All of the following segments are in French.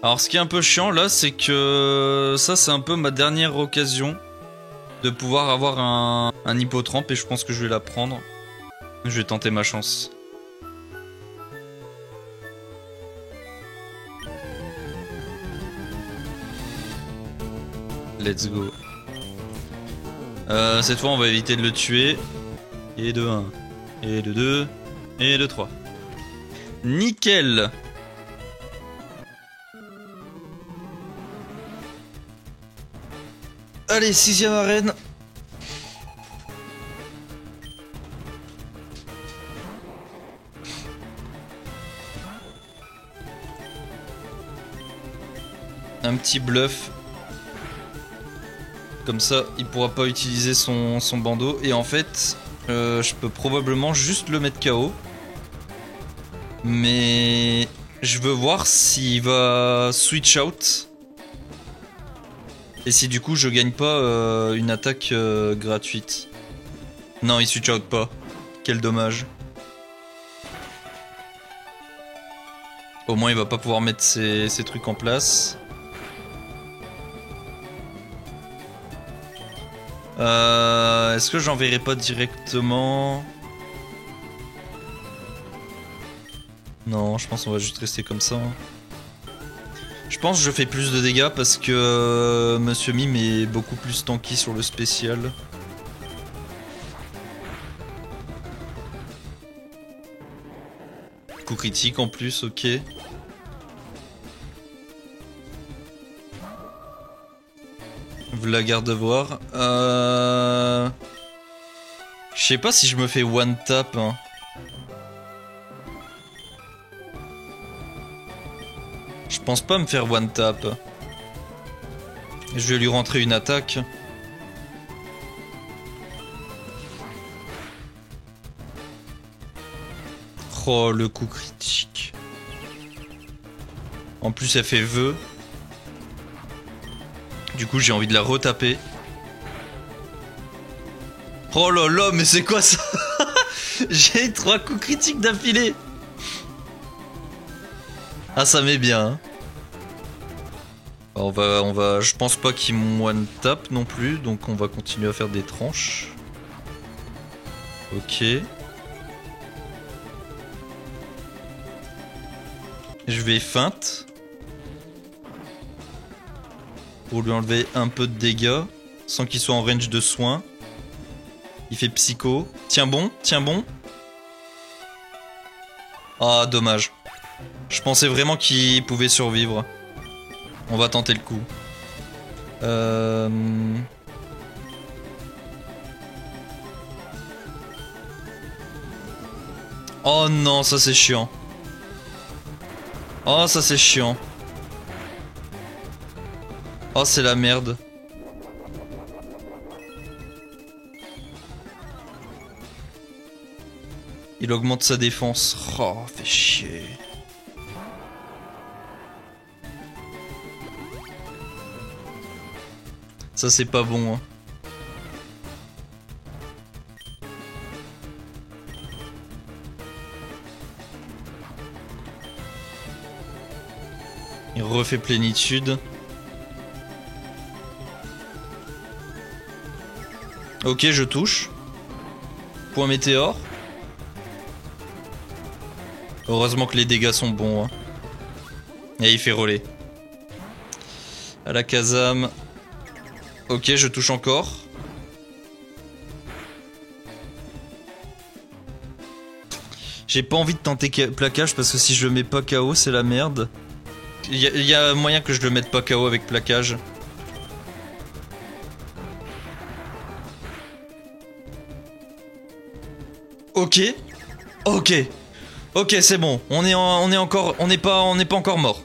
Alors ce qui est un peu chiant là, c'est que ça c'est un peu ma dernière occasion de pouvoir avoir un hippotrampe et je pense que je vais la prendre. Je vais tenter ma chance. Let's go. Cette fois on va éviter de le tuer. Et de 1. Et de 2. Et de 3. Nickel. Allez, 6ème arène. Un petit bluff. Comme ça, il pourra pas utiliser son bandeau. Et en fait, je peux probablement juste le mettre KO. Mais je veux voir s'il va switch out. Et si du coup je gagne pas une attaque gratuite. Non, il switch out pas. Quel dommage. Au moins il va pas pouvoir mettre ses trucs en place. Est-ce que j'enverrai pas directement? Non, je pense qu'on va juste rester comme ça. Je pense que je fais plus de dégâts parce que Monsieur Mime est beaucoup plus tanky sur le spécial. Coup critique en plus, ok. Vous la garde voir. Je sais pas si je me fais one tap. Hein. Je pense pas me faire one tap. Je vais lui rentrer une attaque. Oh, le coup critique. En plus, elle fait vœu. Du coup, j'ai envie de la retaper. Oh là là, mais c'est quoi ça? J'ai 3 coups critiques d'affilée. Ah, ça met bien. Hein. On va. Je pense pas qu'il one tap non plus, donc on va continuer à faire des tranches. Ok. Je vais feinte. Pour lui enlever un peu de dégâts. Sans qu'il soit en range de soins. Il fait psycho. Tiens bon, tiens bon. Ah, dommage. Je pensais vraiment qu'il pouvait survivre. On va tenter le coup. Oh non, ça c'est chiant. Oh, ça c'est chiant. Oh, c'est la merde. Il augmente sa défense. Oh, fait chier. Ça c'est pas bon. Hein. Il refait plénitude. Ok, je touche. Point météore. Heureusement que les dégâts sont bons. Hein. Et il fait relais. À la Kazam. Ok, je touche encore. J'ai pas envie de tenter plaquage parce que si je le mets pas KO, c'est la merde. Il y a moyen que je le mette pas KO avec plaquage. Ok. Ok. Ok, c'est bon. On n'est pas encore mort.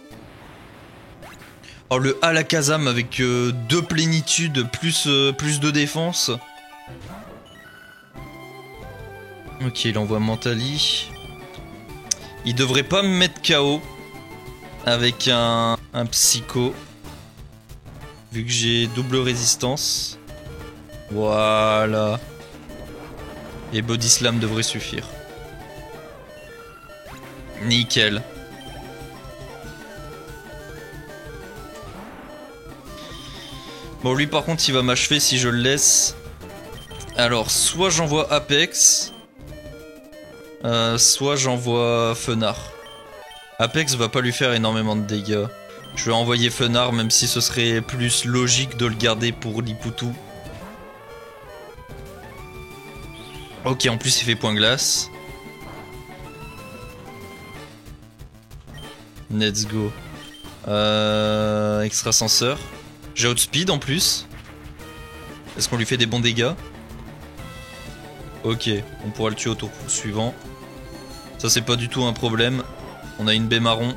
Oh, le Alakazam avec 2 plénitudes plus de défense. Ok, il envoie Mentali. Il devrait pas me mettre KO avec un psycho. Vu que j'ai double résistance. Voilà. Et Body Slam devrait suffire. Nickel. Bon, lui par contre, il va m'achever si je le laisse. Alors, soit j'envoie Apex, soit j'envoie Fenard. Apex va pas lui faire énormément de dégâts. Je vais envoyer Fenard, même si ce serait plus logique de le garder pour Lipoutou. Ok, en plus il fait point glace. Let's go. Extra senseur. J'ai outspeed en plus. Est-ce qu'on lui fait des bons dégâts? Ok, on pourra le tuer au tour suivant. Ça c'est pas du tout un problème. On a une baie marron.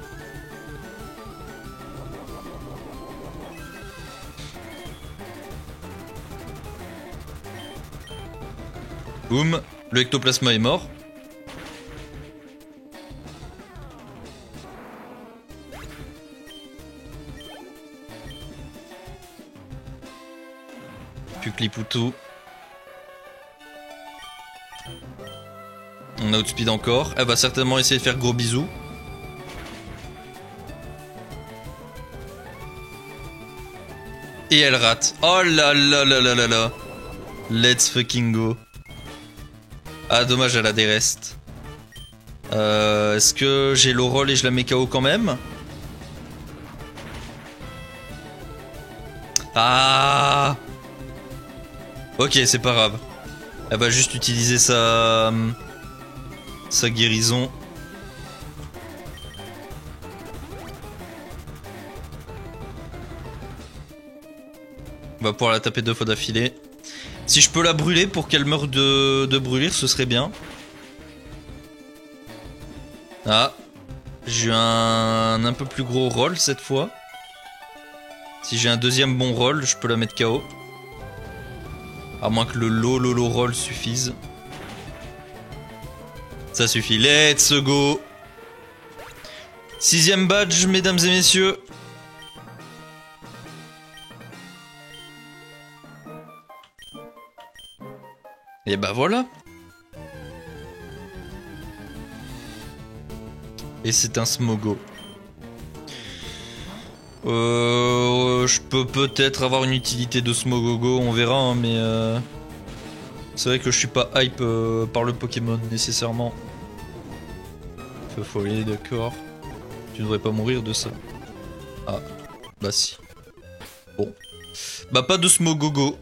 Boum, le ectoplasma est mort. Plus que Lipoutou. On a outspeed encore. Elle va certainement essayer de faire gros bisous. Et elle rate. Oh là là là là là là. Let's fucking go. Ah dommage, elle a des restes. Est-ce que j'ai low roll et je la mets KO quand même? Ah. Ok, c'est pas grave. Elle va juste utiliser sa guérison. On va pouvoir la taper 2 fois d'affilée. Si je peux la brûler pour qu'elle meure de brûlir, ce serait bien. Ah. J'ai eu un peu plus gros roll cette fois. Si j'ai un deuxième bon roll, je peux la mettre KO. À moins que le low roll suffise. Ça suffit. Let's go. 6ème badge, mesdames et messieurs. Et bah voilà. Et c'est un Smogo. Je peux peut-être avoir une utilité de Smogogo, on verra, hein, mais c'est vrai que je suis pas hype par le Pokémon nécessairement. Feu follet, d'accord. Tu devrais pas mourir de ça. Ah, bah si. Bon. Bah pas de Smogogo.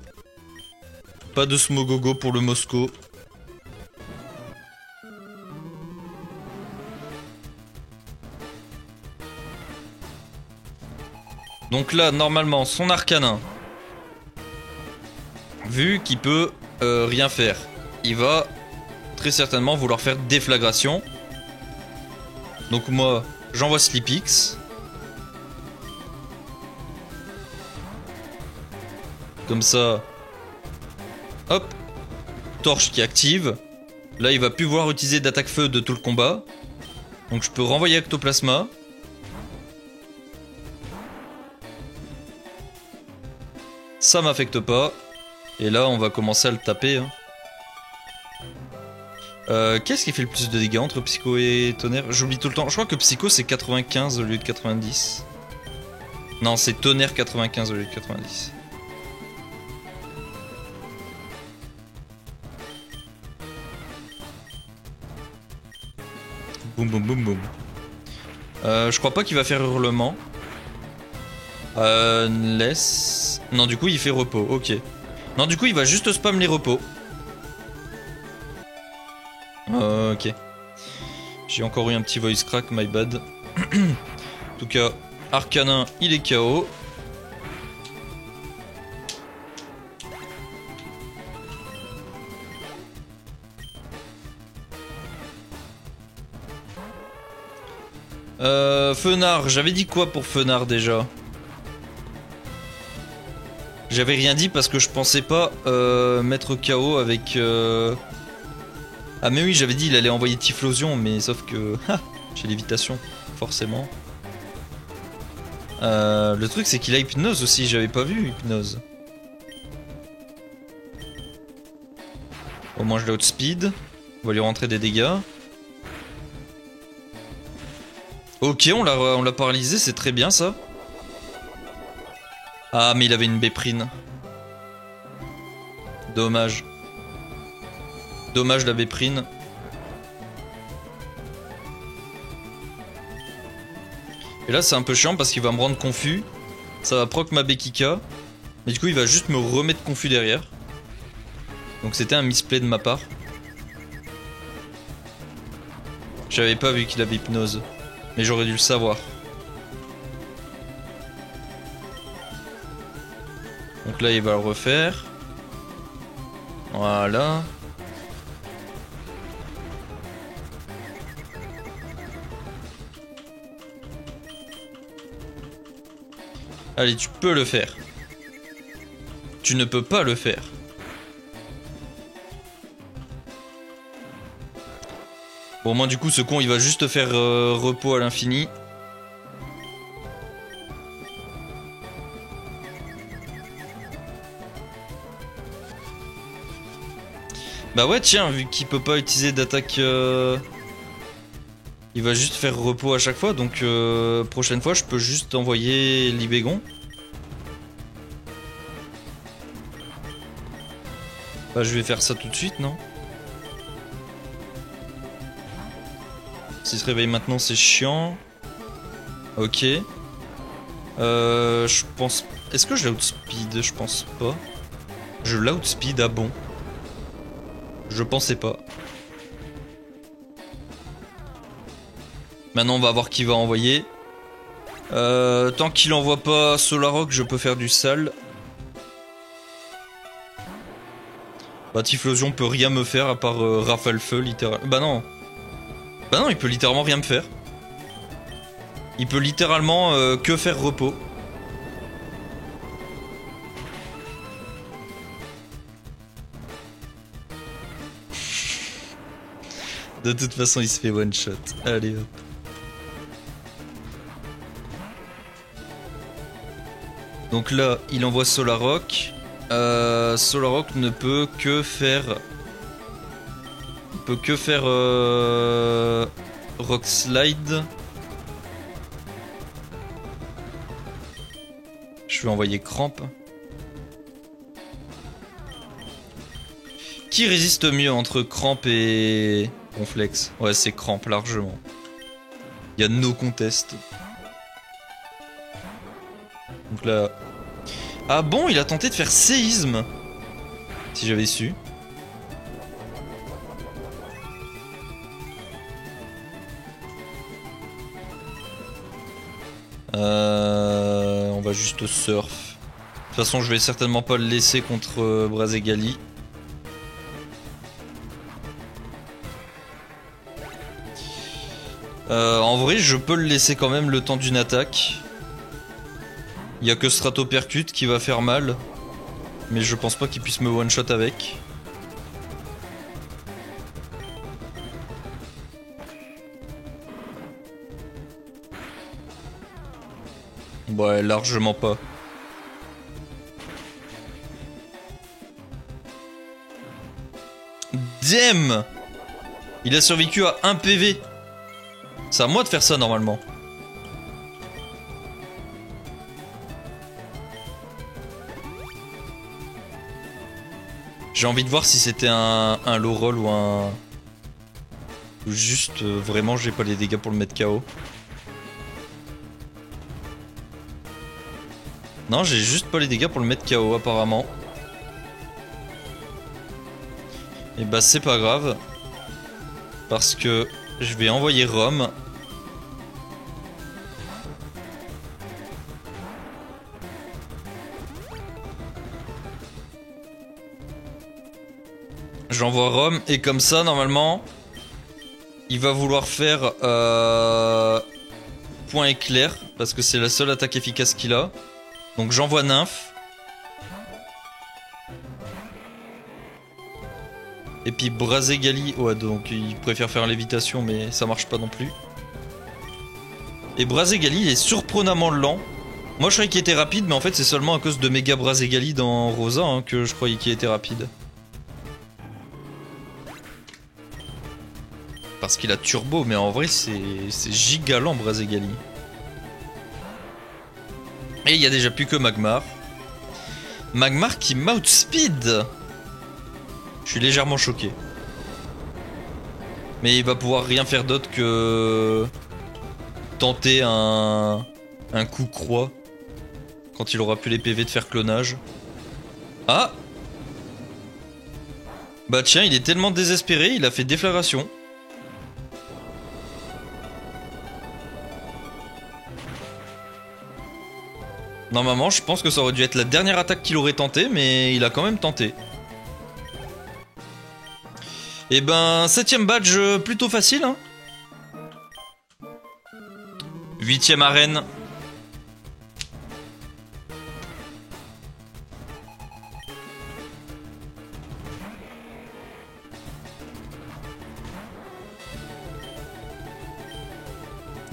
Pas de Smogogo pour le Mosco. Donc là, normalement, son Arcanin, vu qu'il peut rien faire, il va très certainement vouloir faire déflagration. Donc moi, j'envoie Sleepix. Comme ça. Hop. Torche qui active. Là, il va plus pouvoir utiliser d'attaque feu de tout le combat. Donc je peux renvoyer Ectoplasma. Ça m'affecte pas. Et là, on va commencer à le taper. Hein. Qu'est-ce qui fait le plus de dégâts entre Psycho et Tonnerre? J'oublie tout le temps. Je crois que Psycho c'est 95 au lieu de 90. Non, c'est Tonnerre 95 au lieu de 90. Boum boum boum boum. Je crois pas qu'il va faire hurlement. Laisse. Non, du coup, il fait repos. Ok. Non, du coup, il va juste spam les repos. Ok. J'ai encore eu un petit voice crack, my bad. En tout cas, Arcanin, il est KO. Fenard, j'avais dit quoi pour Fenard déjà? J'avais rien dit parce que je pensais pas mettre KO avec... Ah mais oui, j'avais dit il allait envoyer Typhlosion, mais sauf que... j'ai l'évitation, forcément. Le truc c'est qu'il a Hypnose aussi, j'avais pas vu Hypnose. Au moins je l'ai outspeed. On va lui rentrer des dégâts. Ok, on l'a paralysé, c'est très bien ça. Ah, mais il avait une béprine. Dommage. Dommage la béprine. Et là c'est un peu chiant parce qu'il va me rendre confus. Ça va proc ma Bekika. Mais du coup il va juste me remettre confus derrière. Donc c'était un misplay de ma part. J'avais pas vu qu'il avait hypnose. Mais j'aurais dû le savoir. Donc là il va le refaire. Voilà. Allez, tu peux le faire. Tu ne peux pas le faire. Bon, moi du coup, ce con, il va juste faire repos à l'infini. Bah ouais, tiens, vu qu'il peut pas utiliser d'attaque... Il va juste faire repos à chaque fois, donc prochaine fois, je peux juste envoyer Libégon. Bah je vais faire ça tout de suite, non? S'il se réveille maintenant, c'est chiant. Ok. Je pense... Est-ce que je l'outspeed? Je pense pas. Je l'outspeed à bon. Je pensais pas. Maintenant on va voir qui va envoyer. Tant qu'il envoie pas Solarok, je peux faire du sale. Bah Typhlosion peut rien me faire à part rafale feu littéralement. Bah non. Bah non, il peut littéralement rien me faire. Il peut littéralement que faire repos. De toute façon il se fait one shot. Allez hop. Donc là, il envoie Solarok. Solarok ne peut que faire... Il peut que faire... Rock Slide. Je vais envoyer Crampe. Qui résiste mieux entre Crampe et... Ronflex? Ouais, c'est Crampe, largement. Il y a no contest. Donc là... Ah bon, il a tenté de faire séisme. Si j'avais su. On va juste surf. De toute façon, je vais certainement pas le laisser contre Brazegali. En vrai, je peux le laisser quand même le temps d'une attaque. Il y a que Stratopercute qui va faire mal. Mais je pense pas qu'il puisse me one-shot avec. Ouais, largement pas. Damn! Il a survécu à 1 PV. C'est à moi de faire ça normalement. J'ai envie de voir si c'était un low roll ou un... Ou juste vraiment j'ai pas les dégâts pour le mettre KO. Non, j'ai juste pas les dégâts pour le mettre KO apparemment. Et bah c'est pas grave. Parce que je vais envoyer Rome. J'envoie Rome et comme ça normalement il va vouloir faire point éclair parce que c'est la seule attaque efficace qu'il a. Donc j'envoie Nymphe. Et puis Brazegali, ouais donc il préfère faire lévitation mais ça marche pas non plus. Et Brazegali il est surprenamment lent. Moi je croyais qu'il était rapide mais en fait c'est seulement à cause de Méga Brazegali dans Rosa hein, que je croyais qu'il était rapide. Parce qu'il a turbo mais en vrai c'est giga lent Brazegali. Et il y a déjà plus que Magmar. Magmar qui m'outspeed. Je suis légèrement choqué. Mais il va pouvoir rien faire d'autre que tenter un coup croix quand il aura plus les PV de faire clonage. Ah! Bah tiens, il est tellement désespéré, il a fait déflagration. Normalement, je pense que ça aurait dû être la dernière attaque qu'il aurait tenté, mais il a quand même tenté. Et ben, 7ème badge plutôt facile, hein. 8ème arène.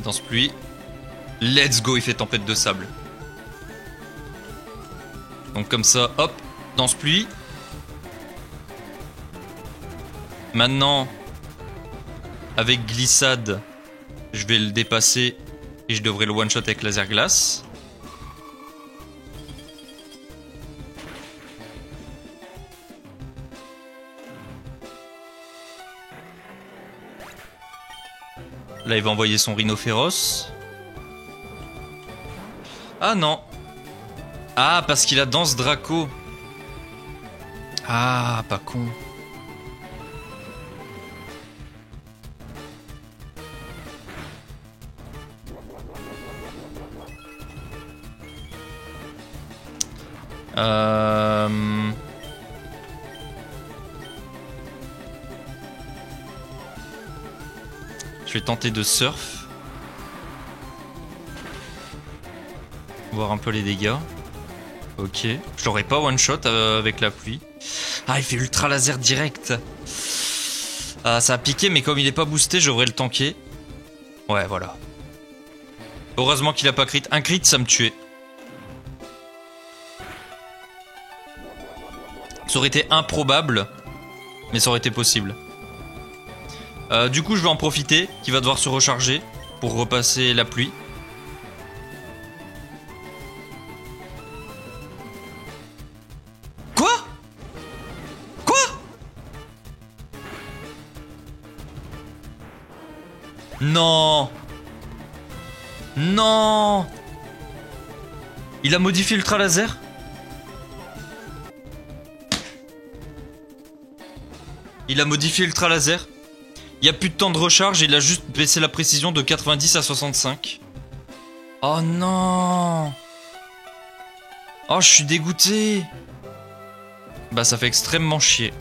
Danse pluie. Let's go, il fait tempête de sable. Donc comme ça, hop, danse pluie. Maintenant, avec glissade, je vais le dépasser et je devrais le one-shot avec laser glace. Là, il va envoyer son rhino féroce. Ah non. Ah, parce qu'il a danse Draco. Ah, pas con. Je vais tenter de surf. Voir un peu les dégâts. Ok. Je l'aurais pas one shot avec la pluie. Ah, il fait ultra laser direct. Ah, ça a piqué, mais comme il est pas boosté, je devrais le tanker. Ouais, voilà. Heureusement qu'il a pas crit. Un crit, ça me tuait. Ça aurait été improbable, mais ça aurait été possible. Du coup, je vais en profiter, qu'il va devoir se recharger pour repasser la pluie. Quoi? Quoi? Non. Non. Il a modifié l'ultra laser? Il a modifié l'ultra laser? Il n'y a plus de temps de recharge, il a juste baissé la précision de 90 à 65. Oh non! Oh, je suis dégoûté! Bah, ça fait extrêmement chier.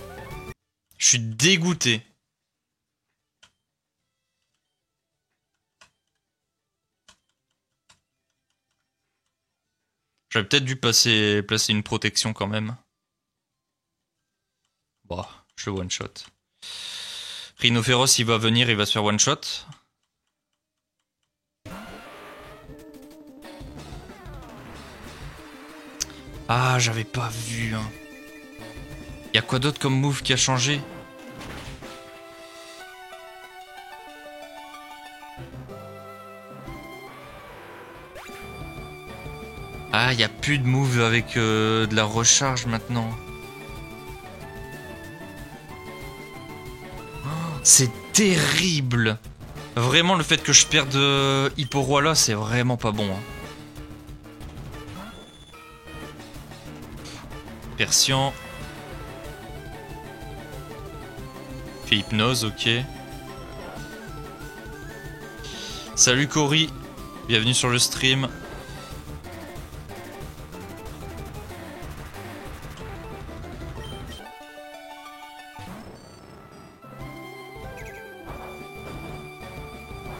Je suis dégoûté. J'aurais peut-être dû placer une protection quand même. Bah, je one shot. Rhino féroce, il va venir, il va se faire one shot. Ah, j'avais pas vu. Hein. Y a quoi d'autre comme move qui a changé? Ah, y a plus de move avec de la recharge maintenant. C'est terrible. Vraiment, le fait que je perde Hippo-Roi là, c'est vraiment pas bon. Hein. Persian. Fait hypnose, ok. Salut Cory. Bienvenue sur le stream.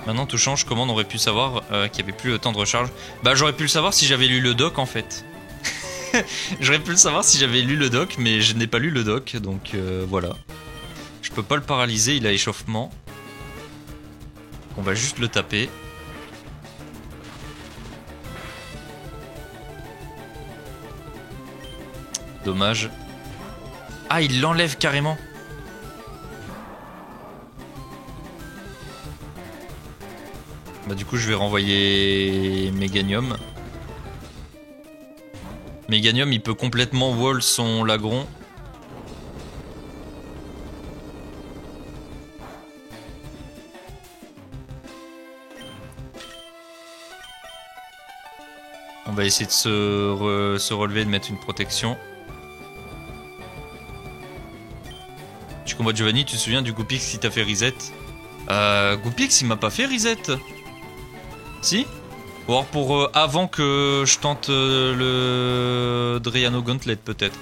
Maintenant tout change, comment on aurait pu savoir qu'il n'y avait plus le temps de recharge? Bah j'aurais pu le savoir si j'avais lu le doc en fait. J'aurais pu le savoir si j'avais lu le doc, mais je n'ai pas lu le doc, donc voilà. Je peux pas le paralyser, il a échauffement. On va juste le taper. Dommage. Ah, il l'enlève carrément. Bah du coup je vais renvoyer Meganium. Meganium, il peut complètement wall son Lagron. On va essayer de se relever, de mettre une protection. Tu combats Giovanni, tu te souviens du Goupix qui t'a fait reset? Goupix, il m'a pas fait reset. Si? Ou alors pour avant que je tente le Driano Gauntlet peut-être.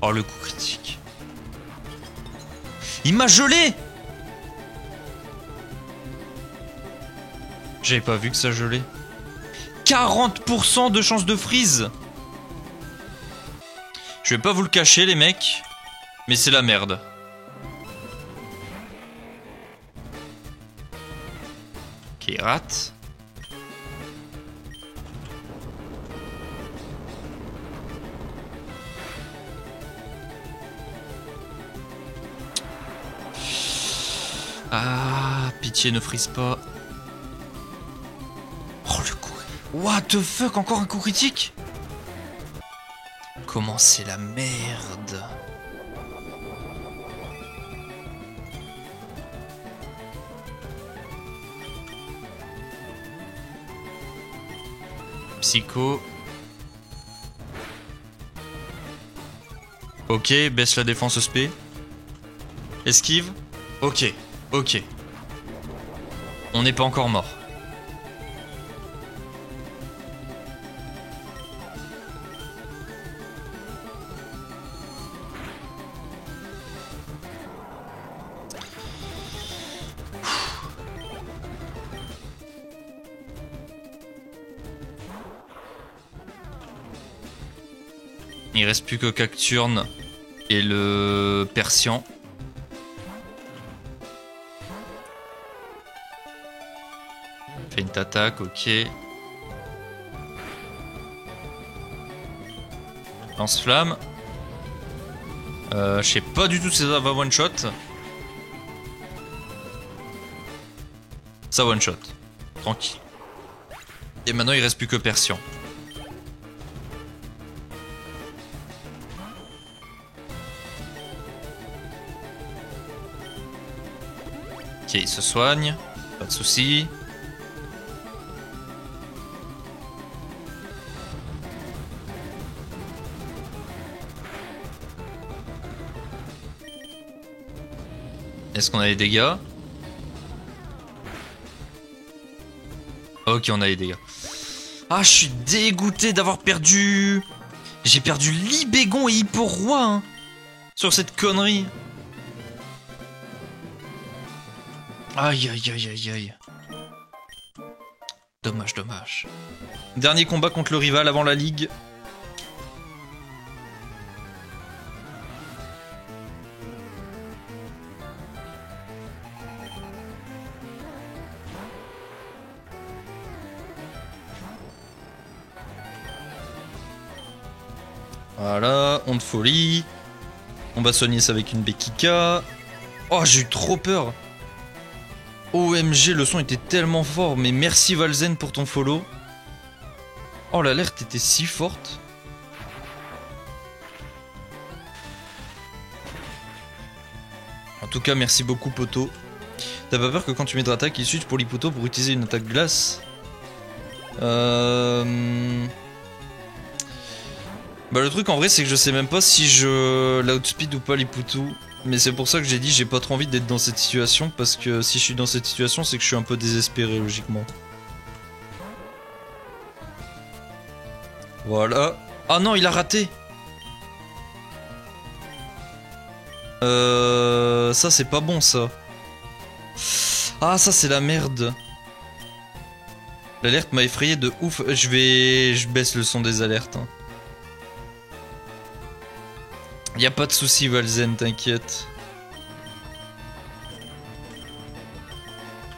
Oh le coup critique. Il m'a gelé! J'avais pas vu que ça gelait. 40% de chance de freeze! Je vais pas vous le cacher les mecs, mais c'est la merde. Ok, il rate. Ah, pitié, ne freeze pas. Oh le coup. What the fuck, encore un coup critique? Comment c'est la merde? Psycho. Ok, baisse la défense SP. Esquive. Ok, ok. On n'est pas encore mort. Il reste plus que Cacturne et le Persian. Fait une attaque, ok. Lance-flamme. Je sais pas du tout si ça va one-shot. Ça one-shot. Tranquille. Et maintenant il reste plus que Persian. Ok, il se soigne. Pas de soucis. Est-ce qu'on a les dégâts? Ok, on a les dégâts. Ah, je suis dégoûté d'avoir perdu... J'ai perdu Libégon et Hippo-Roi hein, sur cette connerie. Aïe, aïe, aïe, aïe, aïe. Dommage, dommage. Dernier combat contre le rival avant la ligue. Voilà, on de folie. On va soigner ça avec une Bekika. Oh, j'ai eu trop peur. OMG, le son était tellement fort, mais merci Valzen pour ton follow. Oh, l'alerte était si forte. En tout cas, merci beaucoup, Poto. T'as pas peur que quand tu mets de l'attaque, il switch pour l'Hippoto pour utiliser une attaque glace? Bah, le truc en vrai, c'est que je sais même pas si je l'outspeed ou pas l'Hippoto. Mais c'est pour ça que j'ai dit j'ai pas trop envie d'être dans cette situation, parce que si je suis dans cette situation, c'est que je suis un peu désespéré logiquement. Voilà. Ah non, il a raté. Ça c'est pas bon ça. Ah ça c'est la merde. L'alerte m'a effrayé de ouf. Je baisse le son des alertes. Hein. Y a pas de souci Valzen, t'inquiète.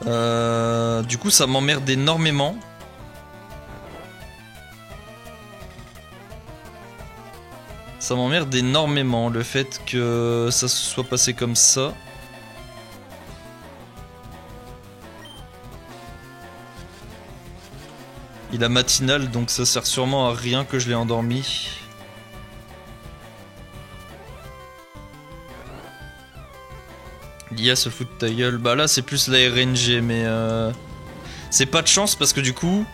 Du coup ça m'emmerde énormément. Ça m'emmerde énormément le fait que ça se soit passé comme ça. Il a matinale, donc ça sert sûrement à rien que je l'ai endormi. L'IA se fout de ta gueule. Bah là, c'est plus la RNG, mais c'est pas de chance parce que du coup,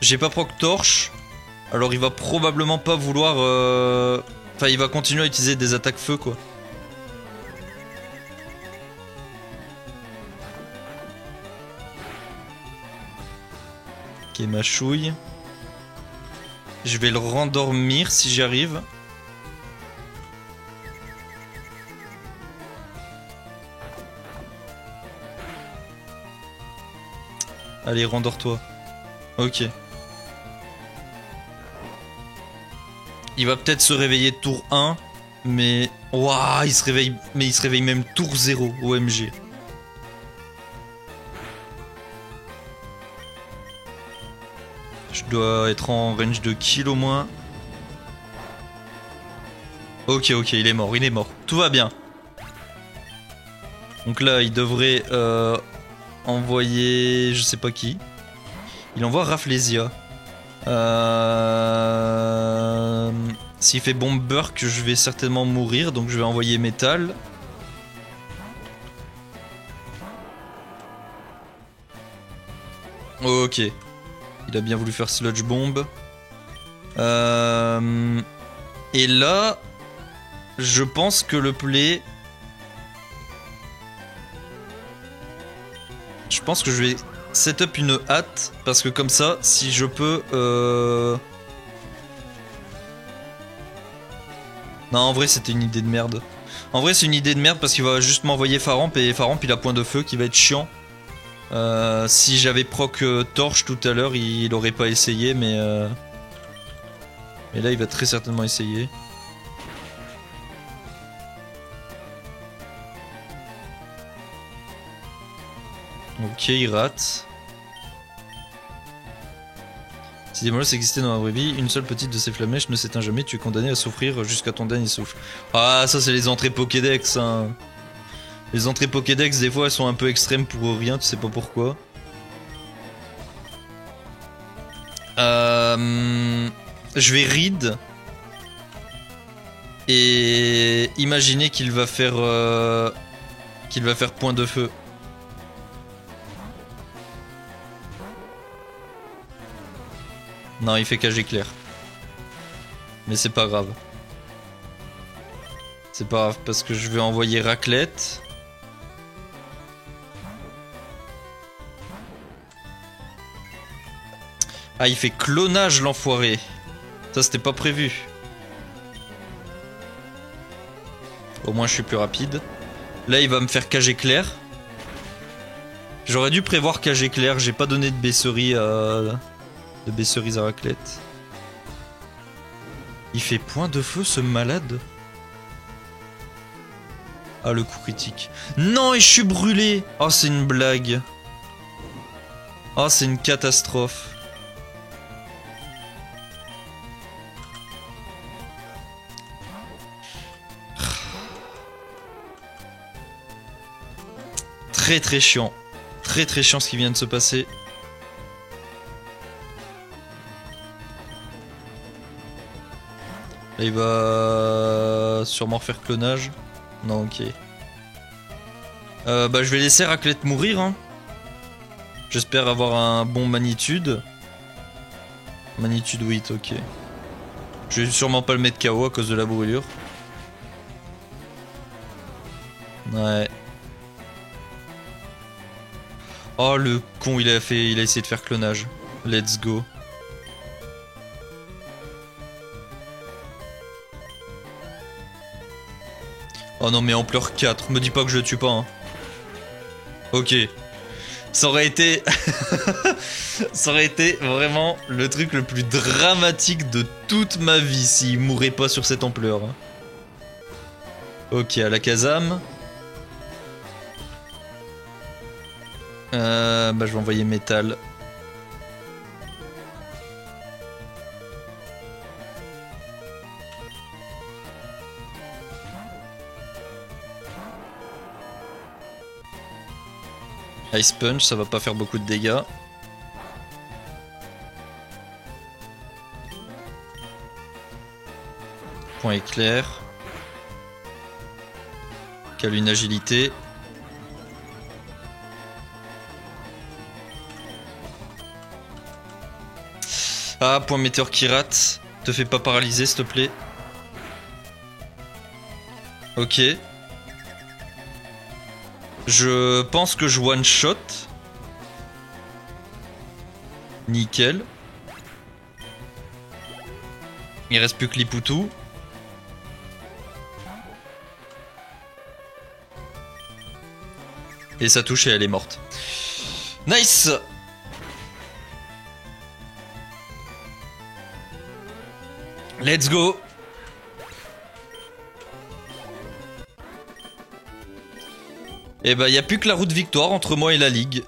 j'ai pas proc torche. Alors il va probablement pas vouloir... Enfin, il va continuer à utiliser des attaques feu, quoi. Ok, ma chouille. Je vais le rendormir si j'y arrive. Allez, rendors-toi. Ok. Il va peut-être se réveiller tour 1, mais... Waouh, il se réveille... Mais il se réveille même tour 0, OMG. Je dois être en range de kill au moins. Ok, il est mort, Tout va bien. Donc là, il devrait envoyer... Je sais pas qui. Il envoie Rafflesia. S'il fait bombe burk, je vais certainement mourir, donc je vais envoyer métal. Ok. Il a bien voulu faire sludge bomb. Et là, je pense que le play... Je pense que je vais set up une hâte, parce que comme ça, si je peux... Non, en vrai, c'était une idée de merde. En vrai, c'est une idée de merde parce qu'il va juste m'envoyer Faramp, et Faramp, il a point de feu qui va être chiant. Si j'avais proc torche tout à l'heure, il aurait pas essayé, mais là, il va très certainement essayer. Ok, il rate. Si des molosses existaient dans la vraie vie, une seule petite de ces flamèches ne s'éteint jamais, tu es condamné à souffrir jusqu'à ton dernier souffle. Ah, ça c'est les entrées Pokédex, hein. Les entrées Pokédex, des fois, elles sont un peu extrêmes pour rien, tu sais pas pourquoi. Je vais read. Et imaginez qu'il va faire point de feu. Non, il fait cage éclair. Mais c'est pas grave. C'est pas grave parce que je vais envoyer raclette. Ah, il fait clonage l'enfoiré. Ça c'était pas prévu. Au moins je suis plus rapide. Là il va me faire cage éclair. J'aurais dû prévoir cage éclair. J'ai pas donné de baisserie à... de baisseries à raclette. Il fait point de feu ce malade. Ah, le coup critique. Non, et je suis brûlé. Oh, c'est une blague. Oh, c'est une catastrophe. Très très chiant. Très très chiant ce qui vient de se passer. Là, il va sûrement refaire clonage. Non, ok. Bah, je vais laisser raclette mourir. Hein. J'espère avoir un bon magnitude. Magnitude 8, ok. Je vais sûrement pas le mettre KO à cause de la brûlure. Ouais. Oh le con, il a essayé de faire clonage. Let's go. Oh non mais ampleur 4, me dis pas que je le tue pas hein. Ok. Ça aurait été... Ça aurait été vraiment le truc le plus dramatique de toute ma vie s'il mourait pas sur cette ampleur. Hein. Ok, à la Kazam. Bah je vais envoyer métal. Ice Punch, ça va pas faire beaucoup de dégâts. Point éclair. Cale une agilité. Ah, point météore qui rate. Te fais pas paralyser, s'il te plaît. Ok. Je pense que je one-shot. Nickel. Il reste plus que Lipoutou. Et ça touche et elle est morte. Nice! Let's go! Et bah, y a plus que la route victoire entre moi et la ligue.